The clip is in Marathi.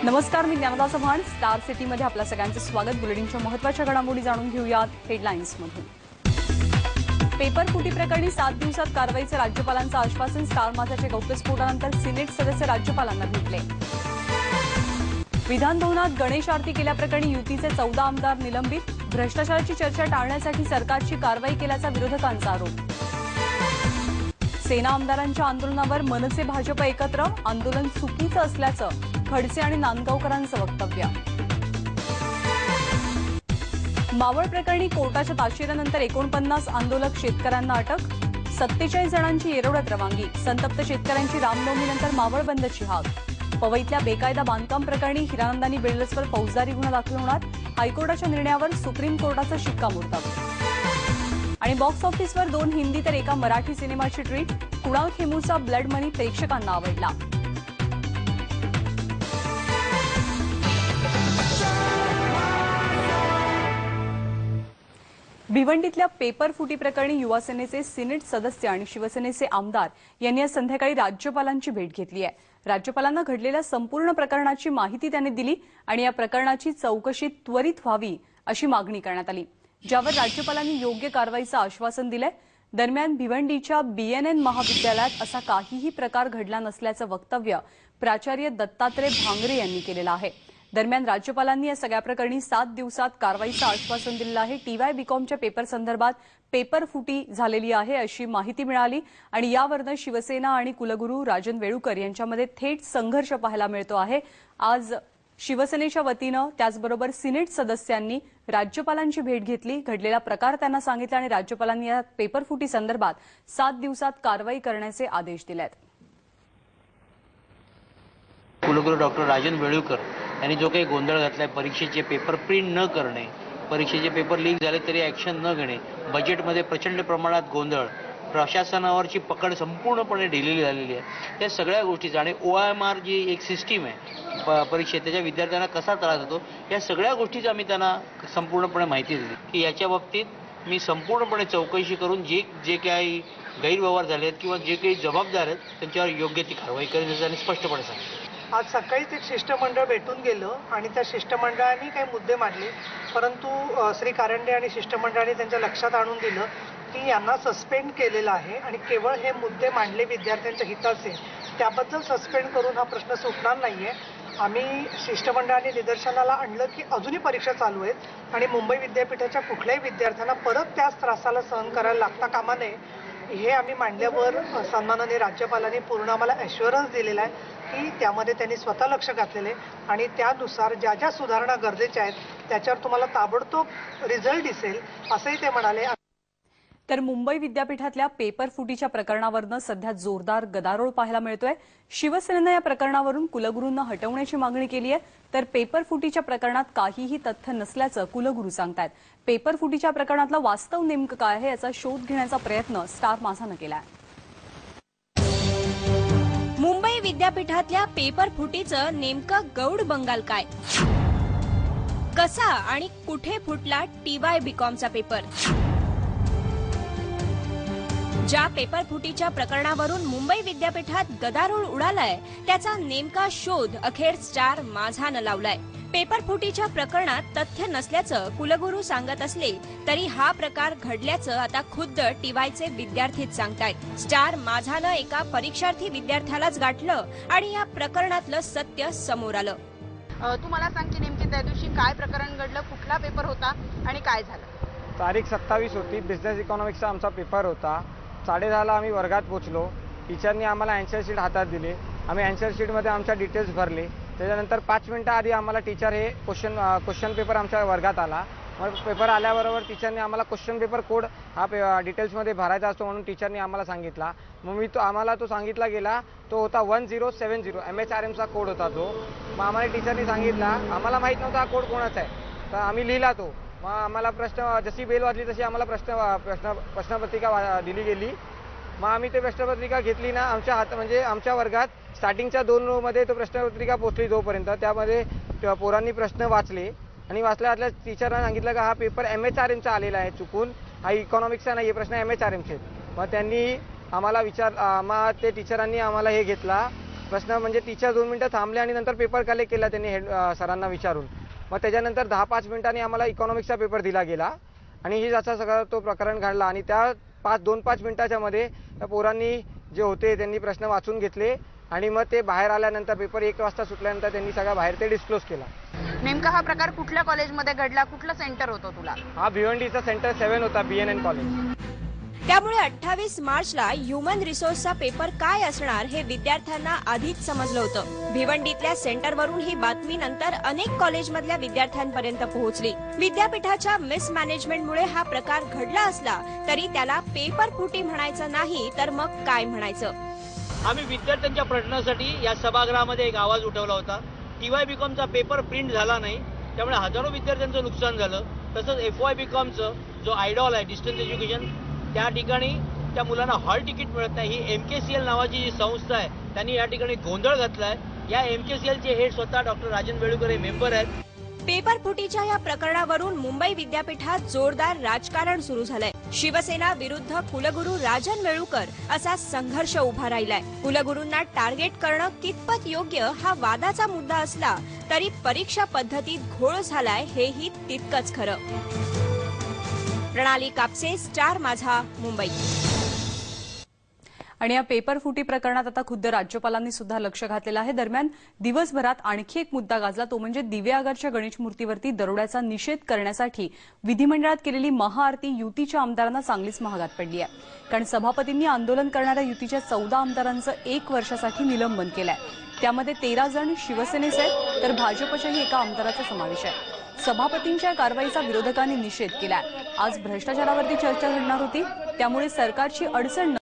नमस्कार, मी ज्ञानदा चव्हाण. स्टार सिटीमध्ये आपल्या सगळ्यांचे स्वागत. बुलेटिनच्या महत्त्वाच्या घडामोडी जाणून घेऊयात हेडलाईन्समधून. पेपर फुटी प्रकरणी 7 दिवसात कारवाईचे राज्यपालांचं आश्वासन. स्टार माझाच्या गौप्यस्फोटानंतर सिनेट सदस्य राज्यपालांना भेटले. विधान भवनात गणेश आरती केल्याप्रकरणी युतीचे 14 आमदार निलंबित. भ्रष्टाचाराची चर्चा टाळण्यासाठी सरकारची कारवाई केल्याचा विरोधकांचा आरोप. सेना आमदारांच्या आंदोलनावर मनसे भाजप एकत्र. आंदोलन चुकीचं असल्याचं खडसे आणि नांदगावकरांचं वक्तव्य. मावळ प्रकरणी कोर्टाच्या ताशेऱ्यानंतर 49 आंदोलक शेतकऱ्यांना अटक. 47 जणांची येरवड्यात रवानगी. संतप्त शेतकऱ्यांची रामनवमीनंतर मावळ बंदची हाक. पवईतल्या बेकायदा बांधकाम प्रकरणी हिरानंदानी बिल्डर्सवर फौजदारी गुन्हा दाखल होणार. हायकोर्टाच्या निर्णयावर सुप्रीम कोर्टाचं शिक्कामोर्तब. आणि बॉक्स ऑफिसवर 2 हिंदी तर एका मराठी सिनेमाची ट्रीट. कुणाल खेमूचा ब्लड मनी प्रेक्षकांना आवडला. भिवंडीतल्या पेपर फुटी प्रकरणी युवासेनेचे सिनेट सदस्य आणि शिवसेनेचे आमदार यांनी आज संध्याकाळी राज्यपालांची भेट घेतली आहे. राज्यपालांना घडलेल्या संपूर्ण प्रकरणाची माहिती त्यांनी दिली आणि या प्रकरणाची चौकशी त्वरित व्हावी अशी मागणी करण्यात आली, ज्यावर राज्यपालांनी योग्य कारवाईचं आश्वासन दिलंय. दरम्यान भिवंडीच्या BNN महाविद्यालयात असा काहीही प्रकार घडला नसल्याचं वक्तव्य प्राचार्य दत्तात्रय भांगरे यांनी केलेलं आहे. दरम्यान राज्यपालांनी या सगळ्या प्रकरणी 7 दिवसात कारवाईचं आश्वासन दिलेलं आहे. TY BComच्या पेपर संदर्भात पेपर फुटी झालेली आहे अशी माहिती मिळाली आणि यावरनं शिवसेना आणि कुलगुरू राजन वेळुकर यांच्यामध्ये थेट संघर्ष पाहायला मिळतो आहे. आज शिवसेनेच्या वतीनं त्याचबरोबर सिनेट सदस्यांनी राज्यपालांची भेट घेतली, घडलेला प्रकार त्यांना सांगितला आणि राज्यपालांनी या पेपर फुटी संदर्भात 7 दिवसात कारवाई करण्याचे आदेश दिले आहेत. कुलगुरू डॉक्टर राजन वेळुकर यांनी जो काही गोंधळ घातलाय, परीक्षेचे पेपर प्रिंट न करणे, परीक्षेचे पेपर लीक झाले तरी ॲक्शन न घेणे, बजेटमध्ये प्रचंड प्रमाणात गोंधळ, प्रशासनावरची पकड संपूर्णपणे ढिलेली झालेली आहे, या सगळ्या गोष्टीचा आणि OMR जी एक सिस्टीम आहे परीक्षेत, त्याच्या विद्यार्थ्यांना कसा त्रास होतो, या सगळ्या गोष्टीची आम्ही त्यांना संपूर्णपणे माहिती दिली की याच्या बाबतीत मी संपूर्णपणे चौकशी करून जे काही गैरव्यवहार झाले आहेत किंवा जे काही जबाबदार आहेत त्यांच्यावर योग्य ती कारवाई करेल असं त्यांनी स्पष्टपणे सांगितलं. आज सकाळीच एक शिष्टमंडळ भेटून गेलं आणि त्या शिष्टमंडळाने काही मुद्दे मांडले, परंतु श्री कारंडे आणि शिष्टमंडळाने त्यांच्या लक्षात आणून दिलं की यांना सस्पेंड केलेलं आहे आणि केवळ हे मुद्दे मांडले विद्यार्थ्यांच्या हिताचे, त्याबद्दल सस्पेंड करून हा प्रश्न सुटणार नाहीये. आम्ही शिष्टमंडळाने निदर्शनाला आणलं की अजूनही परीक्षा चालू आहेत आणि मुंबई विद्यापीठाच्या कुठल्याही विद्यार्थ्यांना परत त्याच त्रासाला सहन करायला लागता कामा नये, हे आम्ही मांडल्यावर सन्माननीय राज्यपालांनी पूर्ण आम्हाला ॲश्युरन्स दिलेला आहे की त्यामध्ये त्यांनी स्वतः लक्ष घातलेले आणि त्यानुसार ज्या ज्या सुधारणा गरजेच्या आहेत त्याच्यावर तुम्हाला ताबडतोब रिझल्ट दिसेल असंही ते म्हणाले. तर मुंबई विद्यापीठातल्या पेपर फुटीच्या प्रकरणावरनं सध्या जोरदार गदारोळ पाहायला मिळतोय. शिवसेनेनं या प्रकरणावरून कुलगुरूंना हटवण्याची मागणी केली आहे, तर पेपर फुटीच्या प्रकरणात काहीही तथ्य नसल्याचं कुलगुरू सांगतायत. पेपर फुटीच्या प्रकरणातलं वास्तव नेमकं काय आहे याचा शोध घेण्याचा प्रयत्न स्टार माझानं केलाय. मुंबई विद्यापीठातल्या पेपर फुटीचं नेमकं गौड बंगाल काय, कसा आणि कुठे फुटला TY BComचा पेपर. ज्या पेपर फुटीच्या प्रकरणावरून मुंबई विद्यापीठात गदारोळ उडालाय त्याचा नेमका शोध अखेर स्टार माझानं लावलाय. पेपर फुटीच्या प्रकरणात तथ्य नसल्याचं कुलगुरू सांगत असले तरी हा प्रकार घडल्याचं आता खुद्द TYचे विद्यार्थीच सांगतायत. स्टार माझानं एका परीक्षार्थी विद्यार्थ्यालाच गाठलं आणि या प्रकरणातलं सत्य समोर आलं. तू मला सांग की नेमकी त्या दिवशी काय प्रकरण घडलं, कुठला पेपर होता आणि काय झालं. तारीख 27 होती. बिझनेस इकॉनॉमिक्सचा आमचा पेपर होता. 10:30 आम्ही वर्गात पोहोचलो. टीचरनी आम्हाला अँसर शीट हातात दिली. आम्ही अँसर शीटमध्ये आमच्या डिटेल्स भरले. त्याच्यानंतर 5 मिनिटं आधी आम्हाला टीचर हे क्वेश्चन पेपर आमच्या वर्गात आला. मग पेपर आल्याबरोबर टीचरने आम्हाला क्वेश्चन पेपर कोड हा डिटेल्समध्ये भरायचा असतो म्हणून टीचरने आम्हाला सांगितला. मग आम्हाला तो सांगितला गेला. तो होता 1070 MHRMचा कोड होता तो. मग आम्हाला टीचरने सांगितला, आम्हाला माहीत नव्हता हा कोड कोणाचा आहे, तर आम्ही लिहिला तो. मग आम्हाला जशी बेल वाजली तशी आम्हाला प्रश्नपत्रिका दिली गेली. मग आम्ही ते प्रश्नपत्रिका घेतली ना, आमच्या म्हणजे आमच्या वर्गात स्टार्टिंगच्या 2 रोमध्ये तो प्रश्नपत्रिका पोहोचली जोपर्यंत, त्यामध्ये पोरांनी प्रश्न वाचले आणि वाचल्या टीचरना सांगितलं की हा पेपर MHRMचा आलेला आहे, चुकून हा इकॉनॉमिक्सचा नाही, हे प्रश्न MHRMचे. मग त्यांनी आम्हाला मग ते टीचरांनी आम्हाला हे घेतला प्रश्न म्हणजे टीचर 2 मिनिटं थांबले आणि नंतर पेपर कलेक्ट केला त्यांनी सरांना विचारून. मग त्याच्यानंतर 10-5 मिनिटांनी आम्हाला इकॉनॉमिक्सचा पेपर दिला गेला आणि ही असा सगळा तो प्रकरण घडला. आणि त्या 2-5 मिनिटाच्या मध्ये त्या पोरांनी जे होते त्यांनी प्रश्न वाचून घेतले आणि मग ते बाहेर आल्यानंतर पेपर 1 वाजता सुटल्यानंतर त्यांनी सगळा बाहेर ते डिस्क्लोज केला. नेमका हा प्रकार कुठल्या कॉलेजमध्ये घडला, कुठलं सेंटर होतं तुला? हा भिवंडीचा सेंटर 7 होता, BNN कॉलेज. त्यामुळे 28 मार्चला ह्युमन रिसोर्सचा पेपर काय असणार हे विद्यार्थ्यांना आधीच समजलं होतं. भिवंडीतल्या सेंटरवरून ही बातमी नंतर अनेक कॉलेजमधल्या विद्यार्थ्यांपर्यंत पोहोचली. विद्यापीठाच्या मिसमॅनेजमेंटमुळे हा प्रकार घडला असला तरी त्याला पेपर फुटी म्हणायचं नाही तर मग काय म्हणायचं? आम्ही विद्यार्थ्यांच्या प्रश्नासाठी या सभागृहामध्ये एक आवाज उठवला होता. TY BComचा पेपर प्रिंट झाला नाही, त्यामुळे हजारो विद्यार्थ्यांचं नुकसान झालं. तसंच FY BComचं जो आयडॉल आहे डिस्टन्स एज्युकेशन, त्या ठिकाणी त्या मुलांना हॉल तिकीट मिळत नाही. ही MKCL नावाची जी संस्था आहे त्यांनी या ठिकाणी गोंधळ घातलाय. या MKCLचे हेड स्वतः डॉक्टर राजन वेळूकर हे मेंबर आहेत. पेपर फुटीच्या या प्रकरणावरून मुंबई विद्यापीठात जोरदार राजकारण सुरू झालंय. शिवसेना विरुद्ध कुलगुरू राजन वेळूकर असा संघर्ष उभा राहिलाय. कुलगुरूंना टार्गेट करणं कितपत योग्य हा वादाचा मुद्दा असला तरी परीक्षा पद्धतीत घोळ झालाय हेही तितकंच खरं. प्रणाली कापसे, स्टार माझा, मुंबई. आणि या पेपर फुटी प्रकरणात आता खुद्द राज्यपालांनी सुद्धा लक्ष घातलेलं आहे. दरम्यान दिवसभरात आणखी एक मुद्दा गाजला, तो म्हणजे दिवेआगारच्या गणेश मूर्तीवरती दरोड्याचा निषेध करण्यासाठी विधिमंडळात केलेली महाआरती युतीच्या आमदारांना चांगलीच महागात पडली आहे. कारण सभापतींनी आंदोलन करणाऱ्या युतीच्या 14 आमदारांचं 1 वर्षासाठी निलंबन केलंय. त्यामध्ये 13 जण शिवसेनेचे आहेत तर भाजपच्याही एका आमदाराचा समावेश आहे. सभापतींच्या कारवाईचा विरोधकांनी निषेध केलाय. आज भ्रष्टाचारावरती चर्चा घडणार होती, त्यामुळे सरकारची अडचण